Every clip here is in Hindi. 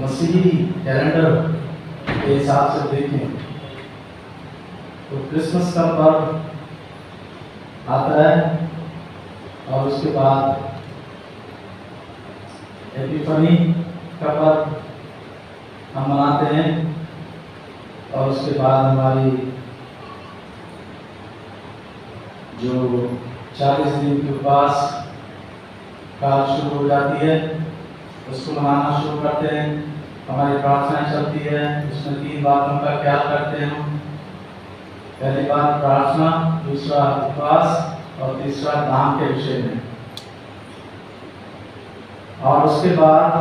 मसीही कैलेंडर के हिसाब से देखें तो क्रिसमस का पर्व आता है और उसके बाद एपिफनी का पर्व हम मनाते हैं और उसके बाद हमारी जो 40 दिन के उपवास काल शुरू हो जाती है, उसको मनाना शुरू करते हैं। हमारी प्रार्थनाएं चलती है, उसमें 3 बातों का ख्याल करते हैं हम। पहली बात प्रार्थना, दूसरा उपवास और तीसरा दान के विषय में। और उसके बाद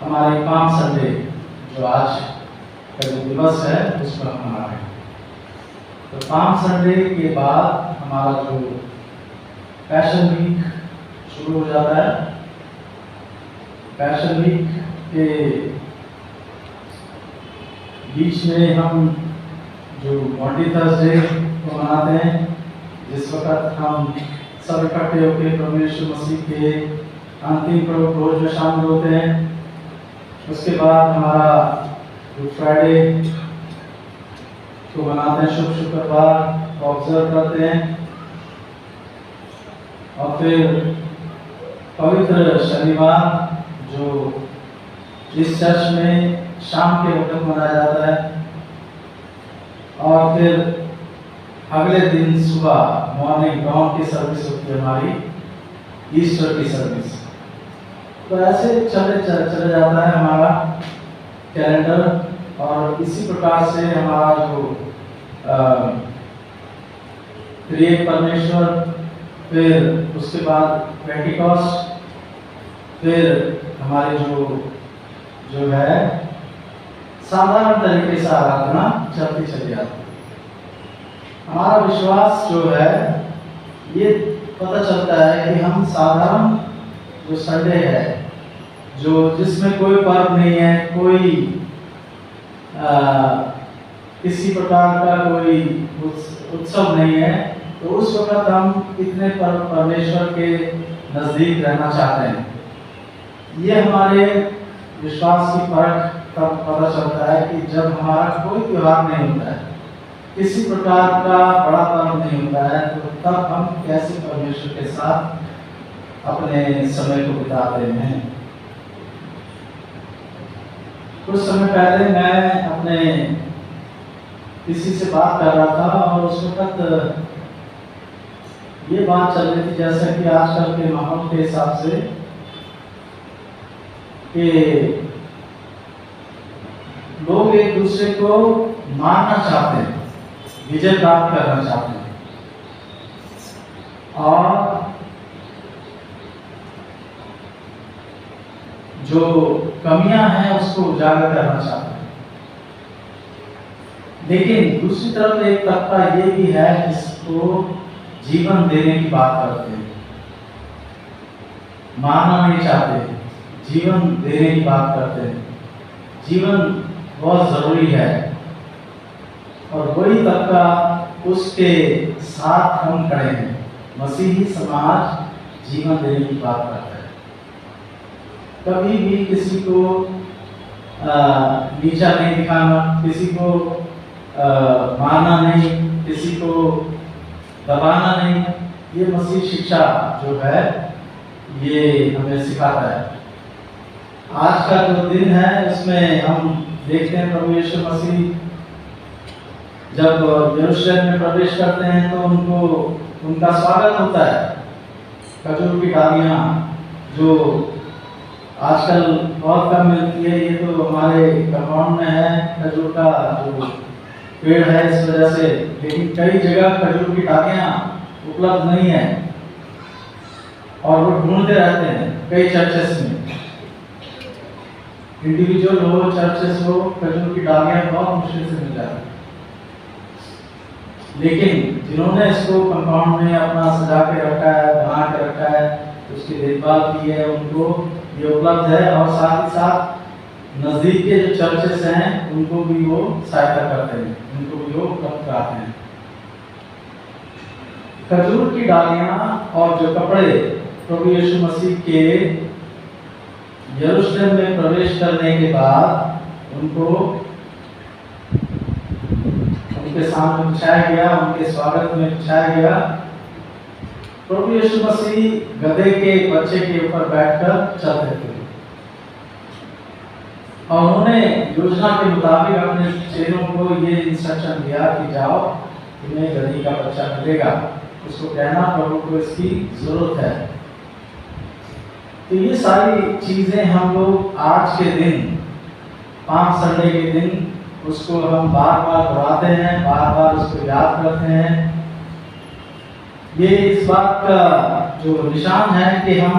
हमारी पाम संडे जो आज का जो दिवस है उसको हम मना रहे हैं। तो पाम संडे के बाद हमारा जो पैशन वीक शुरू हो जाता है। पैशन वीक के बीच में हम जो मॉन्टी थर्सडे को मनाते हैं, जिस वक्त हम सब इकट्ठे होकर प्रभु यीशु मसीह के अंतिम प्रभु भोज में शामिल होते हैं। उसके बाद हमारा गुड फ्राइडे को मनाते हैं, शुभ शुक्रवार को ऑब्जर्व करते हैं। और फिर पवित्र शनिवार जो इस चर्च में शाम के वक्त मनाया जाता है। और फिर अगले दिन सुबह मॉर्निंग डॉन की सर्विस होती है, हमारी ईस्टर की सर्विस। तो ऐसे चले जाता है हमारा कैलेंडर। और इसी प्रकार से हमारा जो त्रिएक परमेश्वर, फिर उसके बाद पेंटिकॉस्ट, फिर हमारी जो है साधारण तरीके से आराधना चलती चली जाती है। हमारा विश्वास जो है ये पता चलता है कि हम साधारण जो संडे है, जो जिसमें कोई पर्व नहीं है, कोई किसी प्रकार का कोई उत्सव नहीं है, तो उस वक्त हम इतने परमेश्वर के नज़दीक रहना चाहते हैं। ये हमारे विश्वास की परख तब पता चलता है कि जब हमारा कोई त्योहार नहीं होता है, किसी प्रकार का बड़ा पर्व नहीं होता है, तो तब हम कैसे परमेश्वर के साथ अपने समय को बिताते हैं। कुछ समय पहले मैं अपने किसी से बात कर रहा था और उस वक्त ये बात चल रही थी, जैसा कि आजकल के माहौल के हिसाब से कि लोग एक दूसरे को मारना चाहते हैं, विजय प्राप्त करना चाहते हैं और जो कमियां हैं उसको उजागर करना चाहते हैं। लेकिन दूसरी तरफ एक तबका ये भी है जिसको जीवन देने की बात करते हैं, मारना नहीं चाहते, जीवन देने की बात करते हैं। जीवन बहुत जरूरी है और वही तबका उसके साथ हम खड़े हैं। मसीही समाज जीवन देने की बात करता है। कभी भी किसी को नीचा नहीं दिखाना, किसी को मारना नहीं, किसी को दबाना नहीं, ये मसीह शिक्षा जो है ये हमें सिखाता है। आज का जो दिन है इसमें हम देखते हैं प्रभु यीशु मसीह जब यरूशलेम में प्रवेश करते हैं तो उनका स्वागत होता है। खजूर की डालियाँ जो आजकल बहुत कम मिलती है, ये तो हमारे कंपाउंड में है खजूर का जो पेड़ है इस वजह से, लेकिन कई जगह खजूर की डालियाँ उपलब्ध नहीं है और वो ढूंढते रहते हैं कई चर्चेस में। इंडिविजुअल हो, चर्चेस हो, खजूर की डालियाँ बहुत मुश्किल से मिल जाती है। लेकिन जिन्होंने इसको कंपाउंड में अपना सजा के रखा है, बना के रखा है, उसकी देखभाल की है, उनको ये उपलब्ध है और साथ ही साथ नज़दीक के जो चर्चेस हैं उनको भी वो सहायता करते हैं, उनको भी वो उपलब्ध कराते हैं। खजूर की डालियाँ और जो कपड़े प्रभु यीशु मसीह के यरूशलेम में प्रवेश करने के बाद उनको उनके सामने बिछाया गया, उनके स्वागत में बिछाया गया। प्रभु यीशु मसीह गधे के बच्चे के ऊपर बैठकर चलते थे और उन्होंने योजना के मुताबिक अपने चेलों को ये इंस्ट्रक्शन दिया कि जाओ, तुम्हें गधी का बच्चा मिलेगा, उसको कहना प्रभु को इसकी जरूरत है। तो ये सारी चीजें हम लोग आज के दिन, पाम संडे के दिन, उसको हम बार बार दोहराते हैं, बार बार उसको याद करते हैं। ये इस बात का जो निशान है कि हम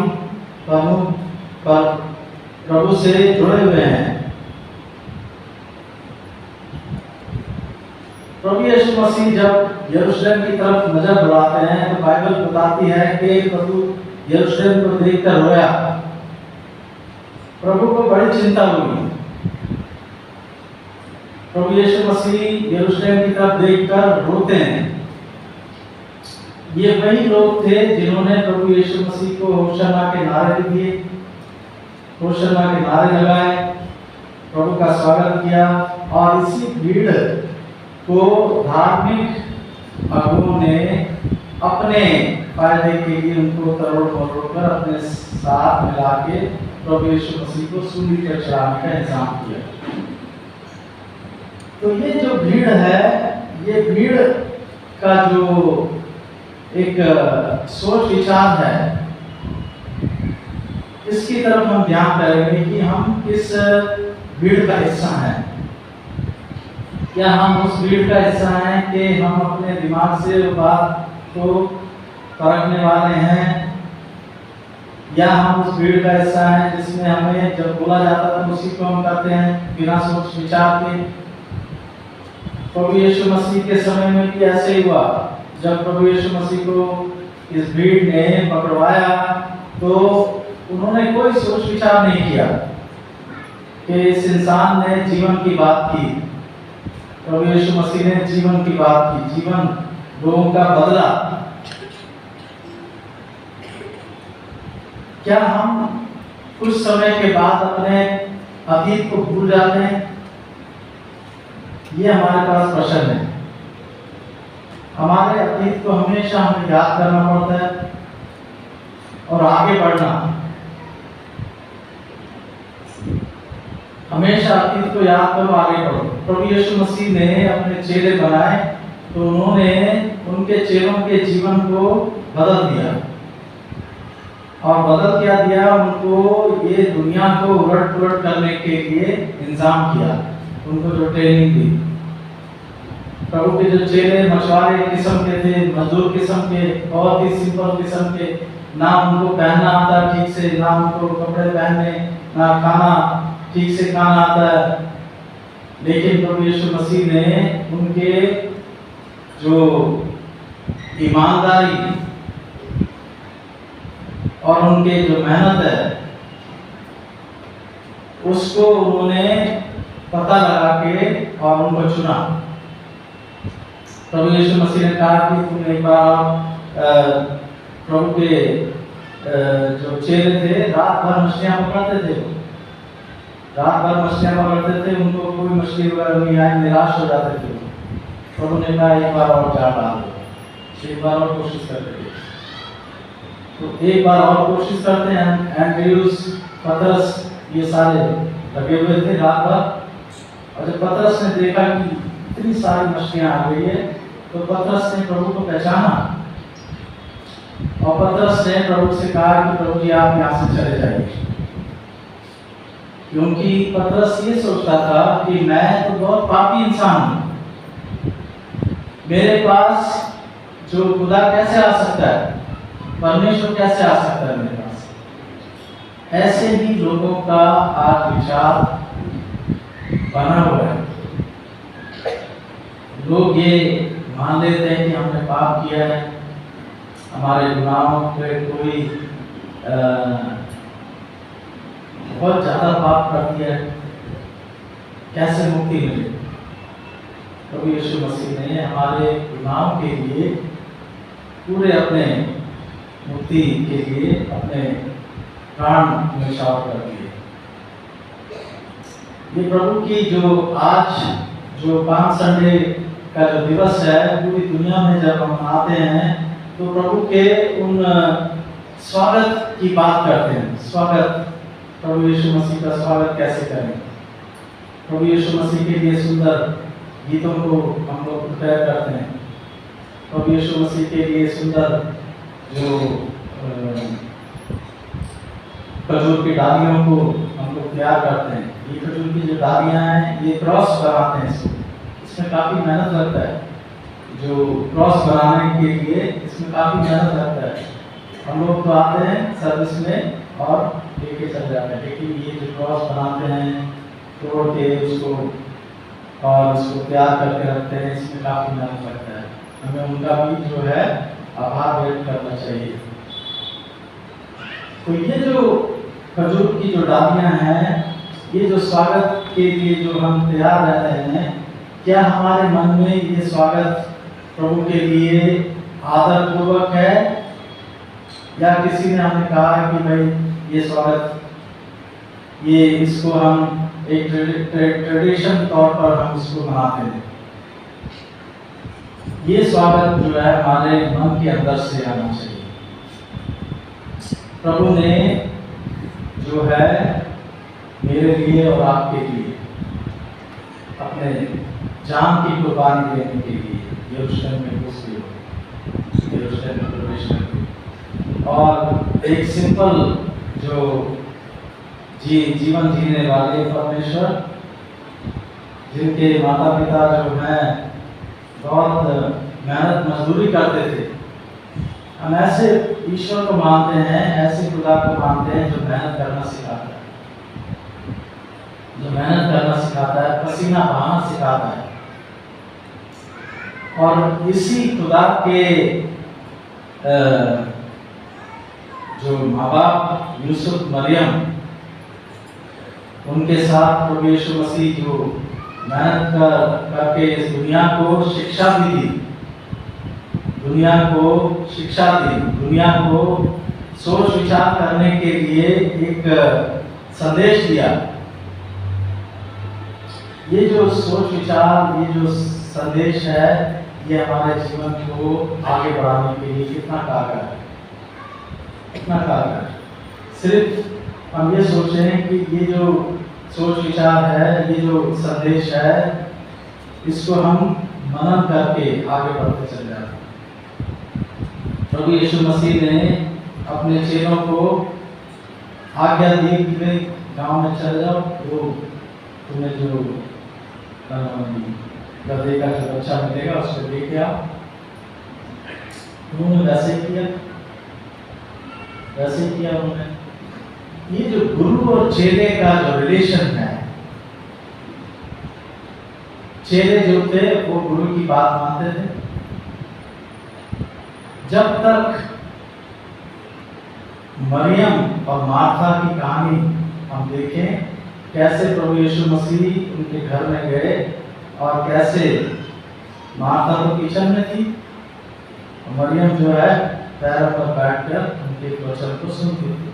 प्रभु से जुड़े हुए हैं। प्रभु यीशु मसीह जब यरूशलेम की तरफ नजर दौड़ाते हैं तो बाइबल बताती है कि प्रभु यरूशलेम को देखकर रोया। प्रभु को बड़ी चिंता हुई। प्रभु यीशु मसीह यरूशलेम की तरफ देखकर रोते हैं। ये वही लोग थे जिन्होंने प्रभु यीशु मसीह को होशाना के नारे दिए, होशाना के नारे लगाए, प्रभु का स्वागत किया। और इसी भीड़ को धार्मिक अगुओं ने अपने फायदे के लिए उनको तरोड़ कर अपने साथ मिला के प्रभु यीशु मसीह को सूली पर चढ़ाने का इंतजाम किया। तो ये जो भीड़ है, ये भीड़ का जो एक सोच विचार है, इसकी तरफ हम ध्यान करेंगे कि हम किस भीड़ का हिस्सा हैं। क्या हम उस भीड़ का हिस्सा हैं कि हम अपने दिमाग से बात को परखने वाले हैं, या हम उस भीड़ का हिस्सा हैं जिसमें हमें जब बोला जाता है तो उसी को हम करते हैं बिना सोच विचार के। प्रभु यीशु मसीह के समय में भी ऐसे ही हुआ। जब प्रभु यीशु मसीह को इस भीड़ ने पकड़वाया तो उन्होंने कोई सोच विचार नहीं किया कि इस इंसान ने जीवन की बात की। प्रभु यीशु मसीह ने जीवन की बात की, जीवन लोगों का बदला। क्या हम कुछ समय के बाद अपने अतीत को भूल जाते हैं? ये हमारे पास प्रश्न है। हमारे अतीत को हमेशा हमें याद करना पड़ता है और आगे बढ़ना। हमेशा अतीत को याद करो, आगे बढ़ो। प्रभु यीशु मसीह ने अपने चेले बनाए तो उन्होंने उनके चेलों के जीवन को बदल दिया। और बदल क्या दिया? उनको ये दुनिया को उलट पुलट करने के लिए इंतजाम किया, उनको जो ट्रेनिंग दी। प्रभु के जो चेले मछुआरे किस्म के थे, मजदूर किस्म के, बहुत ही सिंपल किस्म के, ना उनको पहनना आता ठीक से, ना उनको कपड़े पहनने, ना खाना ठीक से खाना आता है। लेकिन प्रभु यीशु मसीह ने उनके जो ईमानदारी और उनके जो मेहनत है उसको उन्होंने पता लगा के और उनको चुना। प्रभु यीशु मसीह ने कहा कि तुम एक बार प्रभु के जो चेले थे रात भर मछलियां पकड़ते थे, रात भर मछलियां पकड़ते थे, उनको कोई मछली वगैरह नहीं आई, निराश हो जाते थे। प्रभु ने कहा एक बार और जाल डाल दो, एक बार और कोशिश करते थे। तो एक बार और कोशिश करते हैं। एंड्रयूस, पतरस, ये सारे लगे हुए थे रात भर। और जब पतरस ने देखा कि इतनी सारी मछलियां आ गई है तो पतरस ने प्रभु को पहचाना और पतरस ने प्रभु से कहा कि प्रभु जी आप यहाँ से चले जाइए। क्योंकि पतरस ये सोचता था कि मैं तो बहुत पापी इंसान हूँ, मेरे पास जो खुदा कैसे आ सकता है, परमेश्वर कैसे आ सकता है मेरे पास। ऐसे ही लोगों का आज विचार बना हुआ है। लोग ये मान लेते हैं कि हमने पाप किया है, हमारे गुनाहों पे कोई बहुत ज़्यादा पाप कर दिया है, कैसे मुक्ति मिले। प्रभु यीशु मसीह ने हमारे गुनाहों के लिए पूरे अपने मुक्ति के लिए अपने प्राण न्यौछावर कर दिए। ये प्रभु की जो आज जो पाम संडे का जो दिवस है, पूरी दुनिया में जब हम आते हैं तो प्रभु के उन स्वागत की बात करते हैं। स्वागत, प्रभु यीशु मसीह का स्वागत कैसे करें। प्रभु यीशु मसीह के लिए सुंदर गीतों को हम लोग प्रिपेयर करते हैं। प्रभु यीशु मसीह के लिए सुंदर जो खजूर की डालियों को हम लोग तैयार करते हैं। ये खजूर की जो डालियाँ हैं, ये क्रॉस बनाते हैं। इसमें काफ़ी मेहनत लगता है। जो क्रॉस बनाने के लिए इसमें काफ़ी मेहनत लगता है। हम लोग तो आते हैं सर्विस में और लेके चल जाते हैं, लेकिन ये जो क्रॉस बनाते हैं, तोड़ के उसको और उसको तैयार करके रखते हैं, इसमें काफ़ी मेहनत लगता है। हमें उनका भी जो है आभार व्यक्त करना चाहिए। तो ये जो खजूर की जो डालियाँ हैं, ये जो स्वागत के लिए जो हम तैयार रहते हैं, क्या हमारे मन में ये स्वागत प्रभु के लिए आदर पूर्वक है, या किसी ने हमें कहा कि भाई ये स्वागत, ये इसको हम एक ट्रेडिशन तौर पर हम इसको मनाते हैं। ये स्वागत जो है हमारे मन के अंदर से आना चाहिए। प्रभु ने जो है मेरे लिए और आपके लिए अपने जान की कुर्बानी देने के लिए यरूशलेम में घुस गए, यरूशलेम में प्रवेश कर, और एक सिंपल जो जीवन जीने वाले परमेश्वर, जिनके माता पिता जो हैं बहुत मेहनत मजदूरी करते थे, हम ऐसे ईश्वर को मानते हैं, ऐसे खुदा को मानते हैं जो मेहनत करना सिखाता है, जो मेहनत करना सिखाता है, पसीना बहाना सिखाता है। और इसी खुदा के जो माँ बाप यूसुफ मरियम, उनके साथ प्रभु यीशु मसीह जो मेहनत करके इस दुनिया को शिक्षा भी दी, दुनिया को शिक्षा दी, दुनिया को सोच विचार करने के लिए एक संदेश दिया। ये जो सोच विचार, ये जो संदेश है, ये हमारे जीवन को आगे बढ़ाने के लिए कितना कारगर है, कितना कारगर है। सिर्फ हम ये सोचें कि ये जो सोच विचार है, ये जो संदेश है, इसको हम मनन करके आगे बढ़ते चले जाते हैं। प्रभु यीशु मसीह ने अपने चेलों को आज्ञा दी कि वे गांव में चले जाओ, तो तुम्हें जो गधे का जो बच्चा मिलेगा उसको लेके आओ। उन्होंने वैसे किया, वैसे किया उन्होंने। ये जो गुरु और चेले का जो रिलेशन है, चेले जो थे वो गुरु की बात मानते थे। जब तक मरियम और मार्था की कहानी हम देखें, कैसे प्रभु यीशु मसीह उनके घर में गए और कैसे मार्था तो किचन में थी, मरियम जो है पैरों पर बैठकर उनके वचन को सुनती थी।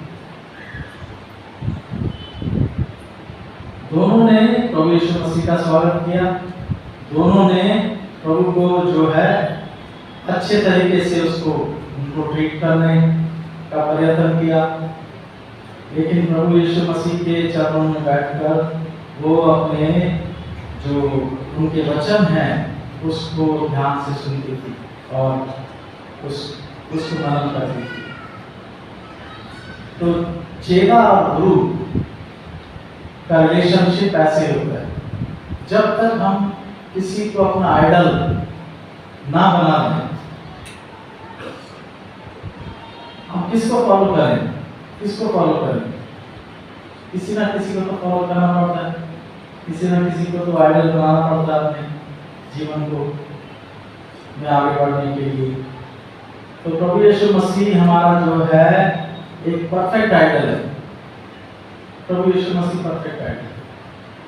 दोनों ने प्रभु यीशु मसीह का स्वागत किया, दोनों ने प्रभु को जो है अच्छे तरीके से उनको ट्रीट करने का प्रयत्न किया। लेकिन प्रभु यीशु मसीह के चरणों में बैठकर वो अपने जो उनके वचन हैं उसको ध्यान से सुनती थी और उसको मनन करती थी। तो चेला और गुरु का रिलेशनशिप ऐसे होता है, जब तक हम किसी को अपना आइडल ना बना लें, हम किसको फॉलो करें, किसको फॉलो करें? किसी ना किसी को तो फॉलो करना पड़ता है, किसी ना किसी को तो आइडल बनाना पड़ता है अपने जीवन को में आगे बढ़ने के लिए। तो प्रभु यीशु मसीह हमारा जो है एक परफेक्ट आइडल है, प्रभु यीशु मसीह परफेक्ट आइडल है।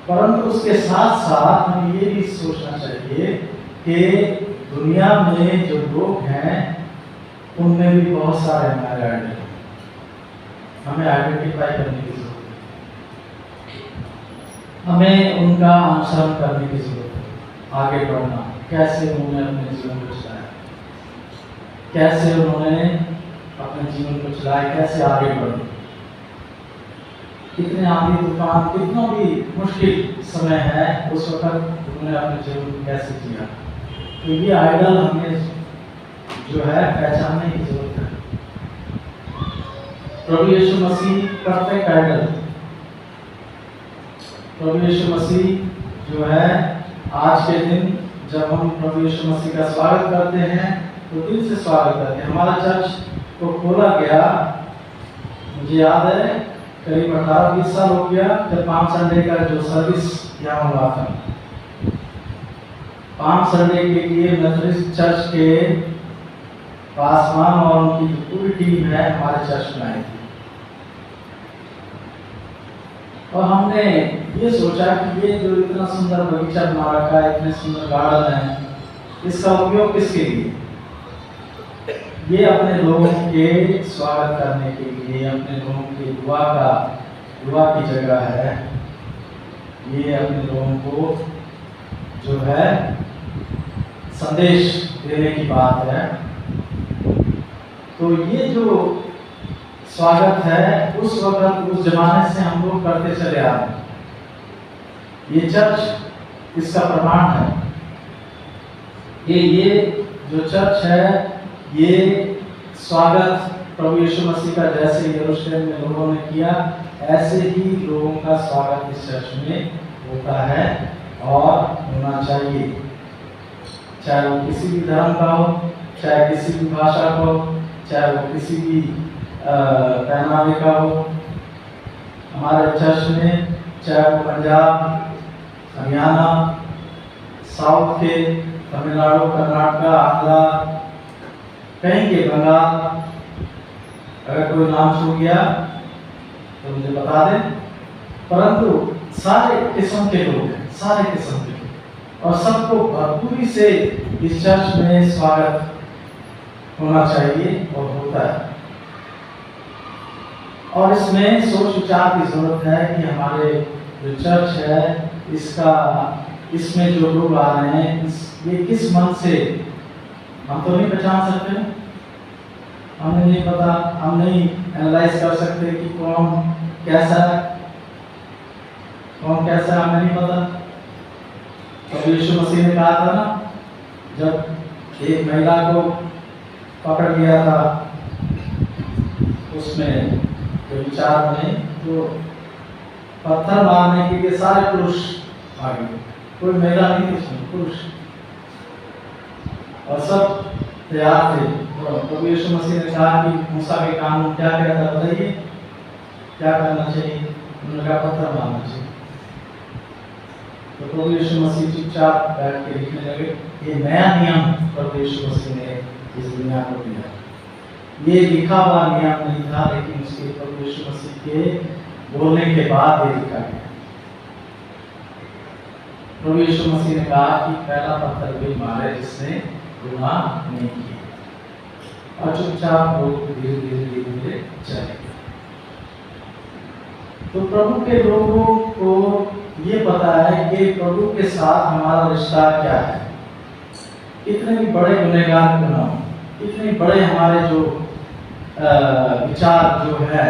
परंतु उसके साथ साथ हमें ये भी सोचना चाहिए कि दुनिया में जो लोग हैं उनमें भी बहुत सारे हमारे आइडल हैं। हमें आइडेंटिफाई करने की जरूरत है, हमें उनका अनुसरण करने की जरूरत है। आगे बढ़ना, कैसे उन्होंने अपने जीवन को चलाया, कैसे उन्होंने अपने जीवन को चलाया, कैसे आगे बढ़े, कितने आंधी तूफान, कितना भी मुश्किल समय है उस वक्त उन्होंने अपने जीवन को कैसे जिया। तो ये आइडल हमें जो है पहचानने की जरूरत है। प्रभु यीशु मसीह परफेक्ट आइडल, प्रभु यीशु मसीह जो है आज के दिन जब हम प्रभु यीशु मसीह का स्वागत करते हैं तो दिल से स्वागत करते हैं। हमारा चर्च को खोला गया, मुझे याद है करीब 18-20 साल हो गया जब पाम संडे का जो सर्विस यहाँ हुआ था। पाम संडे के लिए मेथोडिस्ट चर्च के पासवान और उनकी जो पूरी टीम है हमारे चर्च में आई थी और हमने ये सोचा कि ये जो इतना सुंदर बगीचा बना रखा है, इतने सुंदर गार्डन है, इसका उपयोग किसके लिए? ये अपने लोगों के स्वागत करने के लिए, अपने लोगों की दुआ की जगह है। ये अपने लोगों को जो है संदेश देने की बात है। तो ये जो स्वागत है उस वक्त उस जमाने से हम लोग करते चले आ रहे हैं। ये चर्च इसका प्रमाण है। ये जो चर्च है ये स्वागत प्रभु यीशु मसीह का जैसे यरूशलेम में लोगों ने किया ऐसे ही लोगों का स्वागत इस चर्च में होता है और होना चाहिए, चाहे वो किसी भी धर्म का हो, चाहे किसी भी भाषा का हो, चाहे वो किसी भी पहनावे का हो। हमारे चर्च में चाहे वो पंजाब, हरियाणा, साउथ के, तमिलनाडु, कर्नाटका, आंध्रा, कहीं के, बंगाल, अगर कोई नाम छूट गया तो मुझे बता दें, परंतु सारे किस्म के लोग हैं, सारे किस्म के लोग, और सबको भरपूरी से इस चर्च में स्वागत होना चाहिए और होता है। और इसमें सोच विचार की जरूरत है कि हमारे जो चर्च है इसमें जो लोग आ रहे हैं ये किस मन से, हम तो नहीं पहचान सकते, हमें नहीं पता, हम नहीं एनालाइज कर सकते कि कौन कैसा है, हमें नहीं पता। तो यीशु मसीह ने कहा था ना, जब एक महिला को पकड़ लिया था उसमें विचार में, तो पत्थर मारने के लिए सारे पुरुष आ गए, कोई महिला नहीं थी उसमें, पुरुष, और सब तैयार थे। तो यीशु मसीह ने कहा कि मूसा के कानून क्या कहता है बताइए, क्या करना चाहिए? उन्होंने कहा पत्थर मारना चाहिए। तो प्रभु यीशु मसीह चुपचाप बैठ के लिखने लगे। ये नया नियम प्रभु यीशु मसीह ने इस दुनिया को दिया। ये लिखा हुआ नियम नहीं था, लेकिन उसके प्रभु यीशु मसीह के बोलने के बाद ये लिखा गया। प्रभु यीशु मसीह ने कहा कि पहला पत्थर भी मारे जिसने गुनाह नहीं किया, और चुपचाप लोग धीरे धीरे चले। तो प्रभु के लोगों को ये पता है कि प्रभु के साथ हमारा रिश्ता क्या है। इतने भी बड़े गुनहगार क्यों ना हो, इतने बड़े हमारे जो विचार जो है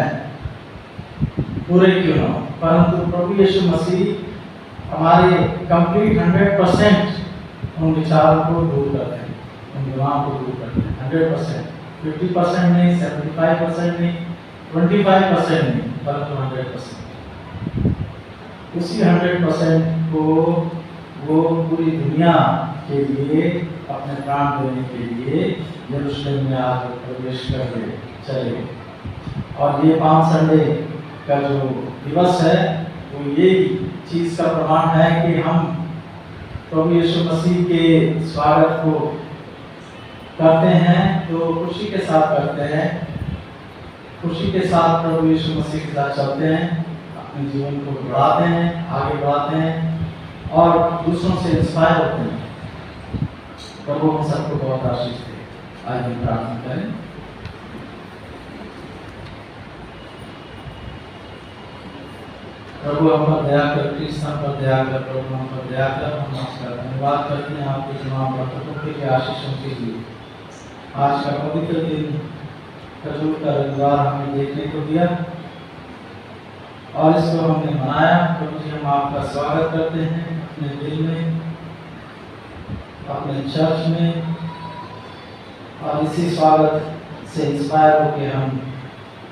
पूरे क्यों ना हो, परंतु प्रभु यीशु मसीह हमारे कंप्लीट 100% उन विचारों को दूर करते हैं, उन गुनाहों को दूर करते हैं। 100%, 50% नहीं, 75% नहीं, 25% नहीं, परंतु 100%। उसी 100% को वो पूरी दुनिया के लिए, अपने प्राण देने के लिए यरूशलेम में आकर प्रवेश करके चले। और ये पाम संडे का जो दिवस है वो ये चीज़ का प्रमाण है कि हम प्रभु यीशु मसीह के स्वागत को करते हैं, तो खुशी के साथ करते हैं, खुशी के साथ प्रभु यीशु मसीह के साथ चलते हैं, अपने जीवन को बढ़ाते हैं, आगे बढ़ाते हैं और दूसरों से इंस्पायर होते हैं। प्रभु हम सबको बहुत आशीष दे। आज हम प्रार्थना करें। प्रभु हम पर दया कर, कृष्ण हम पर दया कर, प्रभु हम पर दया कर। हम आपका धन्यवाद करते हैं आपके तमाम बरकतों के आशीषों के लिए। आज का पवित्र दिन खजूर का रविवार हमें देखने को दिया और इसको हमने मनाया। प्रभु जी हम आपका स्वागत करते हैं अपने दिल में, अपने चर्च में, और इसी स्वागत से इंस्पायर होकर हम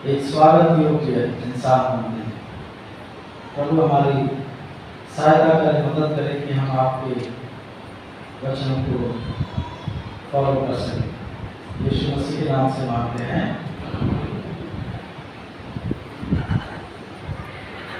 एक स्वागत योग्य इंसान बनते हैं। प्रभु हमारी सहायता करें, मदद करें कि हम आपके वचनों को फॉलो कर सकें। यीशु मसीह के नाम से मांगते हैं।